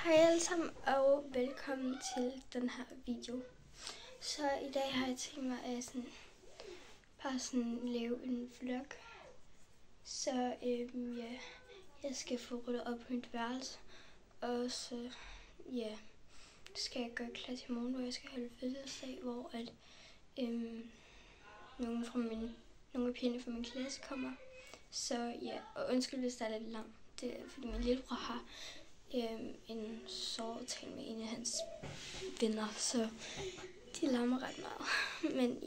Hej alle sammen og velkommen til den her video. Så i dag har jeg tænkt mig at bare lave en vlog. Så jeg skal få ryddet op på mit værelse. Og så skal jeg gøre klar til morgen, hvor jeg skal holde fødselsdag, hvor nogle af pigerne fra min klasse kommer. Så og undskyld hvis der er lidt langt. Det er fordi min lillebror har en soveaftale med en af hans venner, så de larmer ret meget. Men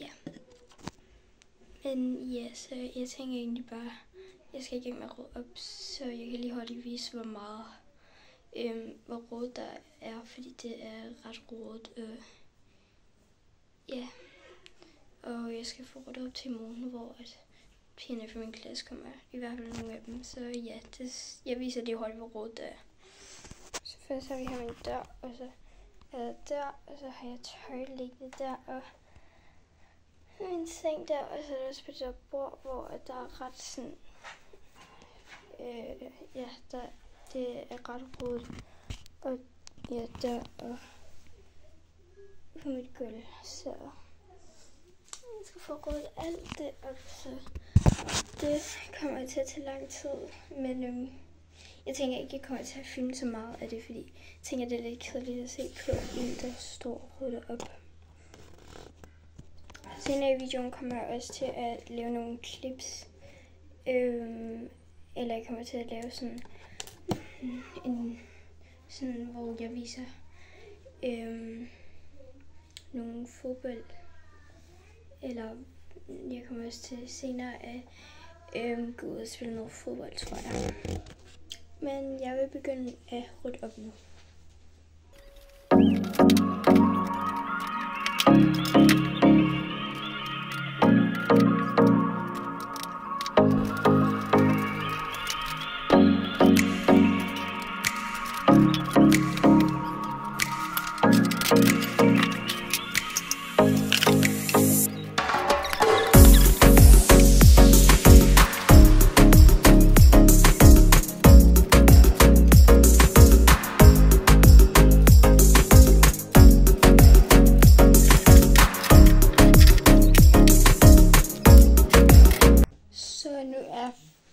så jeg tænker egentlig bare, jeg skal i gang med at rydde op, så jeg kan lige hurtigt vise, hvor rodet der er, fordi det er ret rodet. Og jeg skal få ryddet op til morgen, hvor pigerne fra min klasse kommer, i hvert fald nogle af dem. Så jeg viser lige hurtigt, hvor rodet der er. Så først har vi her min dør, og så er der dør, og så har jeg tøj liggende der, og min seng der, og så er der også på det der bord, hvor der er ret sådan, det er ret rodet, og der og på mit gulv, så jeg skal få ryddet alt det op, så det kommer til at tage lang tid, men jeg tænker ikke, at jeg kommer til at filme så meget af det, fordi jeg tænker, det er lidt kedeligt at se på en, der står og rydder op. Senere i videoen kommer jeg også til at lave nogle clips, eller jeg kommer til at lave sådan hvor jeg viser nogle fodbold, eller jeg kommer også til senere at gå ud og spille noget fodbold, tror jeg. Men jeg vil begynde at rydde op nu.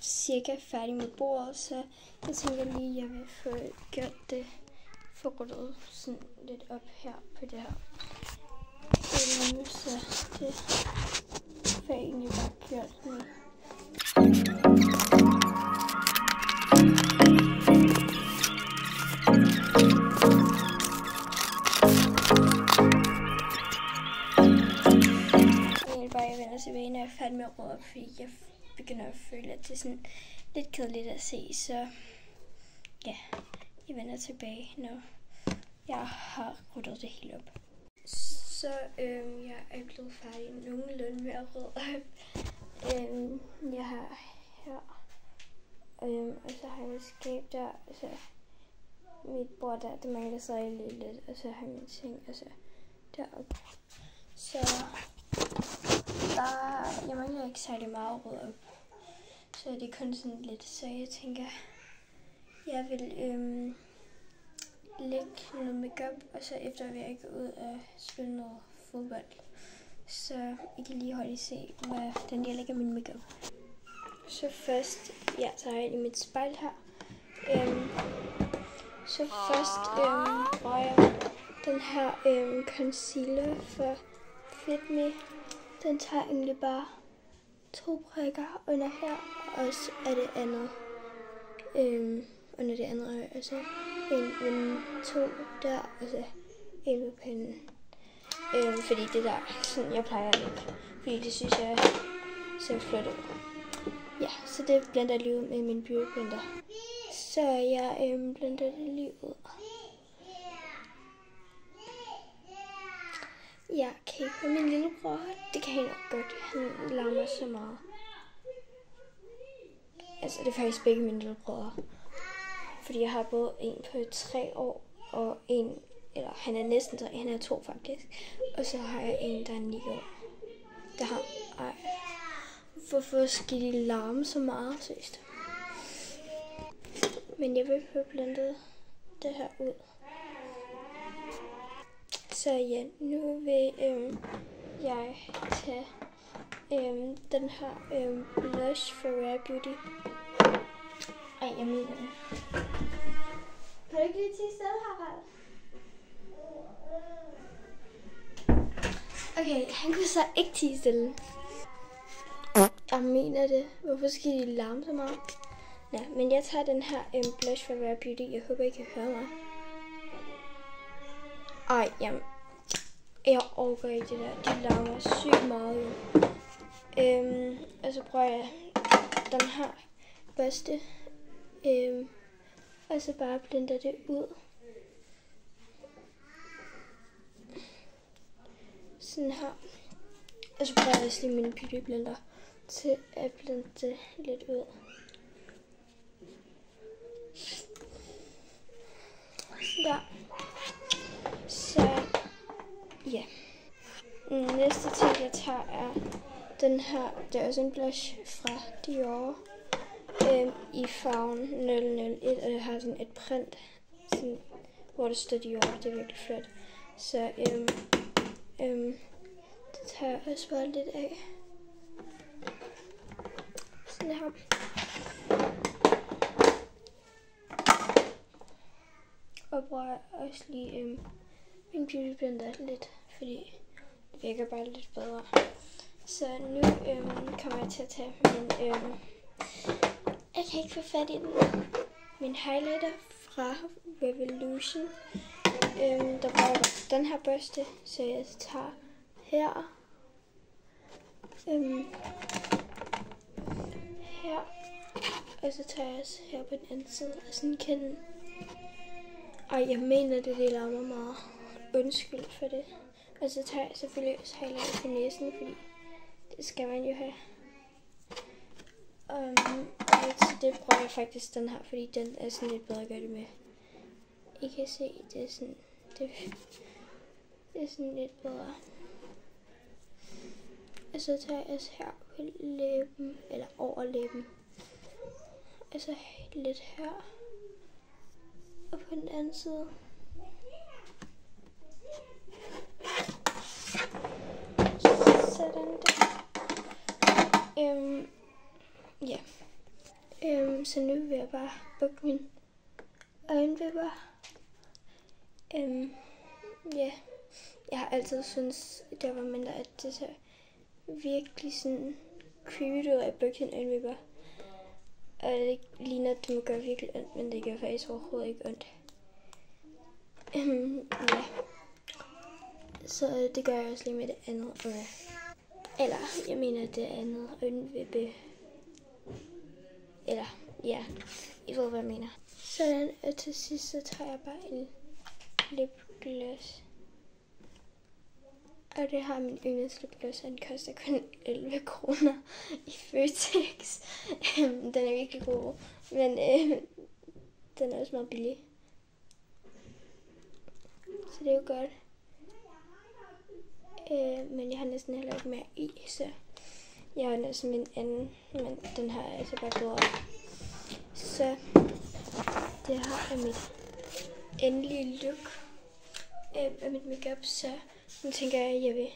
Cirka færdig med bordet, så jeg tænker lige, at jeg vil få gjort det, få ryddet sådan lidt op her på det her. Så det får jeg egentlig bare gjort nu. Jeg vender tilbage, når jeg er færdig med at rydde op, fordi jeg begynder at føle, at det er sådan lidt kedeligt at se, så ja, jeg vender tilbage, når jeg har ryddet det hele op. Så jeg er blevet færdig nogenlunde med at rydde op. Jeg har her, og så har jeg et skab der, og så mit bord der, det mangler så lidt, og så har jeg min seng, og så deroppe. Så jeg mangler ikke særlig meget at rydde op. Så det er kun sådan lidt, så jeg tænker, jeg vil lægge noget makeup, og så efter vil jeg gå ud og spille noget fodbold. Så I kan lige hurtigt se, hvordan jeg lægger min makeup. Så først, tager jeg i mit spejl her. Så først bruger jeg den her concealer for Fit Me. Den tager egentlig bare 2 prikker under her, og så er det andet under det andet øje, og så en 2 der, og så en på panden. Fordi det der, sådan jeg plejer at lægge, fordi det synes jeg ser flot ud. Ja, så det blender jeg lige ud med min beauty blender. Så jeg blender det lige ud. Ja, kan I høre min lillebror? Det kan I nok godt. Han larmer så meget. Altså, det er faktisk begge mine lillebrødre. Fordi jeg har både en på 3 år, og en, eller han er næsten 3, han er 2 faktisk. Og så har jeg en, der er 9 år. Hvorfor skal de larme så meget, seriøst? Men jeg vil få blandet det her ud. Så ja, nu vil jeg tage den her blush fra Rare Beauty. Ej, jeg mener det. Kan du ikke lige tige stille, Harald? Okay, han kunne så ikke tige stille. Jeg mener det. Hvorfor skal de larme så meget? Ja, men jeg tager den her blush fra Rare Beauty. Jeg håber, I kan høre mig. Ej, jamen. Jeg orker ikke det der. De larmer sygt meget jo. Og så bruger jeg den her børste. Og så bare blender det ud. Sådan her. Og så bruger jeg også lige min beauty blender til at blende det lidt ud. Der. Så ja. Næste ting jeg tager er den her. Det er også en blush fra Dior. I farven 001, og det har sådan et print, sådan, hvor det står Dior. Det er virkelig flot. Så det tager jeg også bare lidt af. Sådan her. Og bruger også lige min beauty blender lidt, fordi det virker bare lidt bedre. Så nu kommer jeg til at tage min jeg kan ikke få fat i den. Min highlighter fra Revolution. Der bruger den her børste, så jeg tager her. Her. Og så tager jeg også her på den anden side af sådan kinden. Ej, jeg mener det larmer meget. Undskyld for det. Og så tager jeg selvfølgelig også highlighter på næsen, fordi det skal man jo have. Og til det bruger jeg faktisk den her, fordi den er sådan lidt bedre at gøre det med. I kan se, det er sådan, det er sådan lidt bedre. Og så tager jeg også her på læben, eller over læben. Og så lidt her. Og på den anden side. Sådan der. Ja. Så nu vil jeg bare bukke mine øjenvipper. Ja. Jeg har altid syntes, da jeg var mindre, at det så virkelig sådan creepy ud at bukke sine øjenvipper. Og det ligner, at det må gøre virkelig ondt, men det gør faktisk overhovedet ikke ondt. Ja. Så det gør jeg også lige med det andet øje. Eller, jeg mener det andet øjenvippe. Eller, ja, I ved, hvad jeg mener. Sådan, og til sidst, så tager jeg bare en lipgloss. Og det har min yndlingslipgloss, og den koster kun 11 kroner i Føtex. Den er virkelig god, men den er også meget billig. Så det er jo godt. Men jeg har næsten heller ikke mere i, så jeg har næsten min anden, men den her er altså bare bedre. Så det her er mit endelige look af mit makeup, så nu tænker jeg, at jeg vil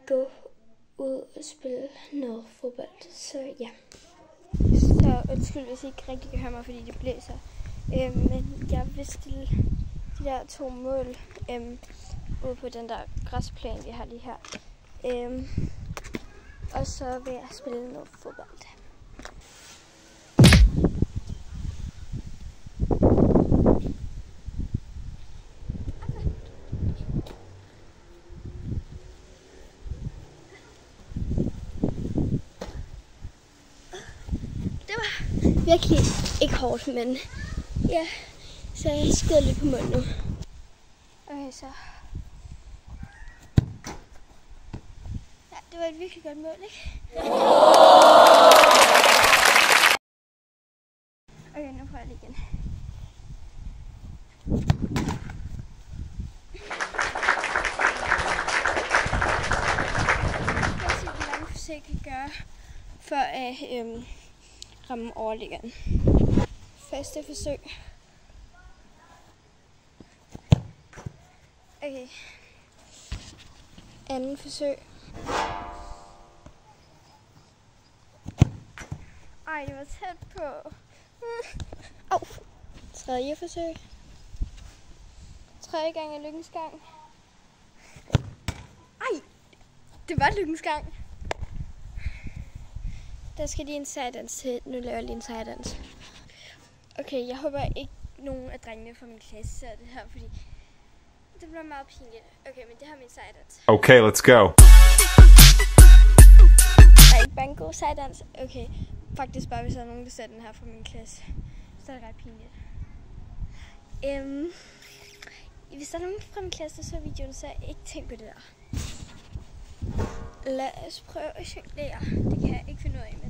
gå ud og spille noget fodbold. Så ja. Så undskyld, hvis I ikke rigtig kan høre mig, fordi det blæser. Men jeg vil stille de der 2 mål ude på den der græsplæne, vi har lige her. Og så vil jeg spille noget fodbold. Det var virkelig ikke hårdt, men ja, så jeg skider lidt på munden nu. Okay, så. Ja, det var et virkelig godt mål, ikke? Okay, nu prøver jeg det igen. Jeg skal se, hvor langt forsøg kan gøre for at ramme overliggeren. Første forsøg. Okay. Anden forsøg. Ej, det var tæt på. Au. Tredje forsøg. Tredje gang er lykkens gang. Ej, det var lykkens gang. Der skal lige en sejrdans til. Nu laver jeg lige en sejrdans. Okay, jeg håber ikke nogen af drengene fra min klasse ser det her, fordi det bliver meget pinligt. Okay, men det her er min sejrdans. Okay, let's go. Der er ikke bare en god sejrdans. Okay, faktisk bare hvis der er nogen, der ser den her fra min klasse, så er det ret pinligt. Hvis der er nogen fra min klasse, der ser videoen, så ikke tænk på det der. Lad os prøve at jonglere. Det kan jeg ikke finde ud af, men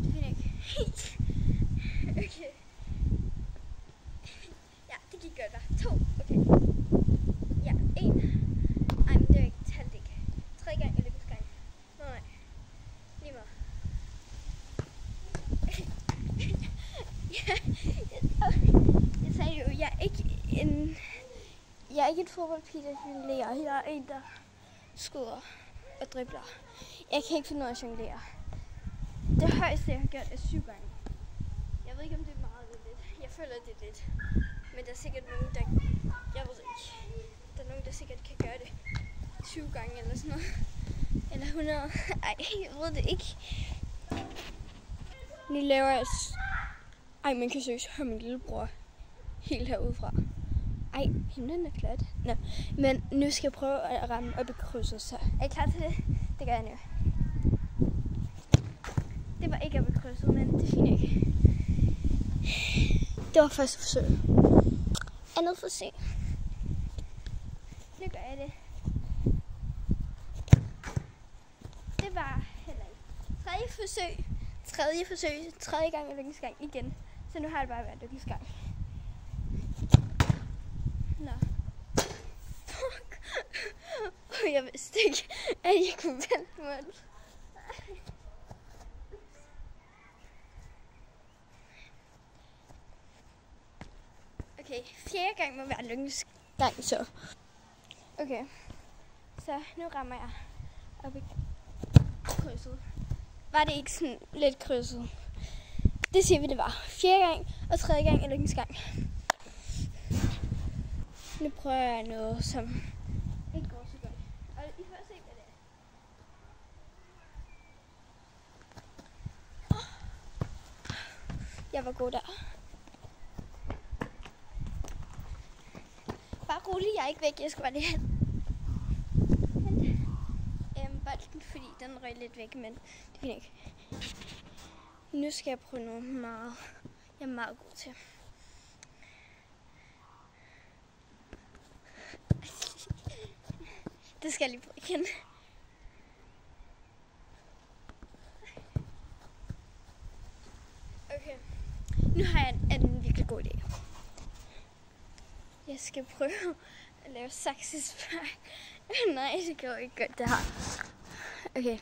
det finder jeg ikke helt. Okay. Ja, det gik godt, hva'? 2. Okay. Ja, 1. Ej, men det er ikke talt ikke. 3 gange er lykkens gang. Nej. Lige meget. Jeg sagde jo, jeg er ikke en fodboldpige, der jonglerer. Jeg er en, der skyder og dribler. Jeg kan ikke finde ud af at jonglere. Det højeste, jeg har gjort, er 7 gange. Jeg ved ikke, om det er meget eller lidt. Jeg føler, det er lidt. Men der er sikkert nogen, der... Jeg ved ikke. Der er nogen, der sikkert kan gøre det 20 gange eller sådan noget. Eller 100. Ej, jeg ved det ikke. Nu laver jeg... Ej, man kan seriøst høre min lillebror helt herudefra. Ej, himlen er flot. Nå, men nu skal jeg prøve at ramme op i krydset, så er I klar til det? Det gør jeg nu. Det var ikke op i krydset, men det er fint ikke. Det var første forsøg. Andet forsøg. Nu gør jeg det. Det var heller ikke. Tredje forsøg. Tredje gang er lykkens gang igen. Så nu har det bare været lykkens gang. Nå. Fuck. Jeg vidste ikke, at jeg kunne vælge mål. Okay, 4. gang må være lykkens gang så. Okay, så nu rammer jeg op i krydset. Var det ikke sådan lidt krydset? Det siger vi, det var. 4. gang og 3. gang er lykkens gang. Nu prøver jeg noget, som ikke går så godt. Og I får se, hvad det er. Jeg var god der. Bare rolig, jeg er ikke væk. Jeg skal bare lige hente bolden, fordi den røg lidt væk, men det finder ikke. Nu skal jeg prøve noget meget. Jeg er meget god til. Det skal jeg lige prøve igen. Okay. Nu har jeg en virkelig god idé. Jeg skal prøve at lave saksespark. Nej, det går ikke godt det her. Okay.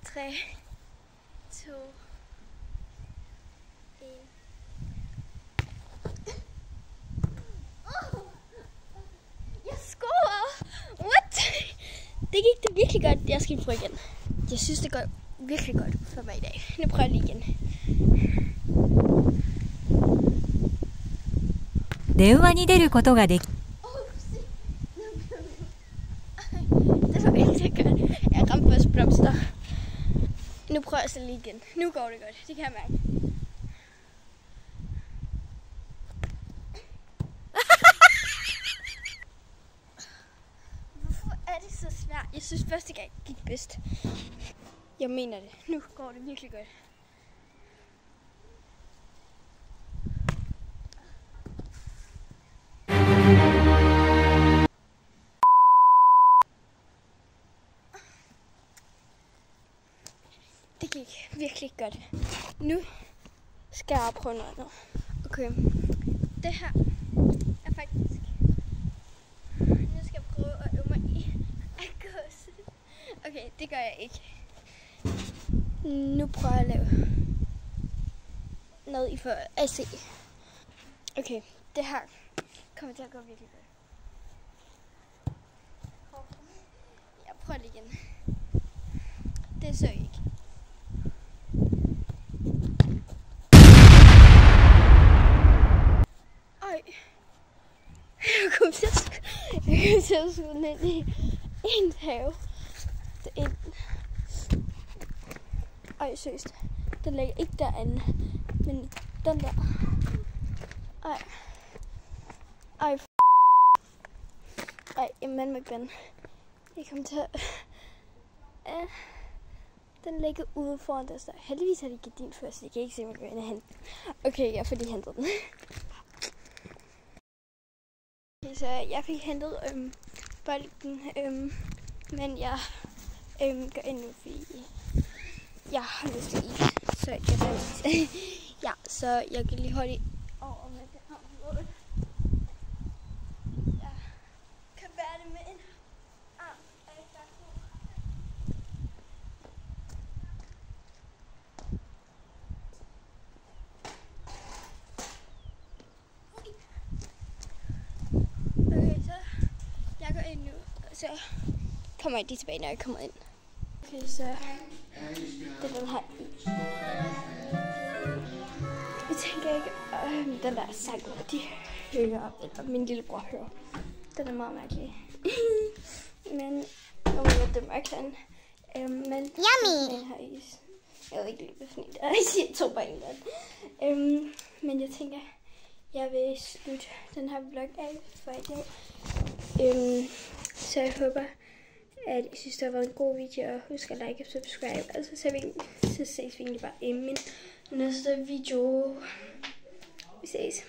3, 2, 1. Jeg scorede! What? Det gik det virkelig godt. Jeg skal prøve igen. Jeg synes, det går virkelig godt for mig i dag. Nu prøver jeg lige igen. 電話に出ることができ Det var virkelig godt. Jeg ramte først blomster. Nu prøver jeg så lige igen. Nu går det godt. Det kan jeg mærke. Hvorfor er det så svært? Jeg synes første gang gik bedst. Jeg mener det. Nu går det virkelig godt. Det gik virkelig godt. Nu skal jeg prøve noget andet. Okay, det her er faktisk... Nu skal jeg prøve at øve mig i at gåse. Okay, det gør jeg ikke. Nu prøver jeg at lave noget I får at se. Okay, det her kommer til at gå virkelig godt. Jeg prøver det igen. Det så ikke. Ej. Jeg kom til at skyde den ind i en have. Ej, seriøst. Den ligger ikke derinde. Men den der. Ej. Ej, Emman McBen. Jeg kom til at... Den ligger ude foran der. Så heldigvis har de gardin før, så de kan ikke se mig gå ind og hente. Okay, jeg får lige hentet den. Okay, så jeg fik hentet bolden, men jeg går ind nu, fordi jeg har lyst til is. Så jeg kan ja, så jeg kan lige holde over med det her måde. Jeg kan bære det med en arm. Okay, så jeg går ind nu, og så kommer jeg lige tilbage, når jeg kommer ind. Okay, så det er den her is. Jeg tænker ikke, den der sang, de hører, eller min lillebror hører. Den er meget mærkelig. Men, det er mørkt sådan. Men, Yummy! Den her is. Jeg ved ikke lige, hvad for en det er. Jeg tror bare en gang. Men jeg tænker, jeg vil slutte den her vlog af for i dag. Så jeg håber, at I synes, det har været en god video. Og husk at like og subscribe. Altså, så ses vi egentlig bare i min næste video. Vi ses.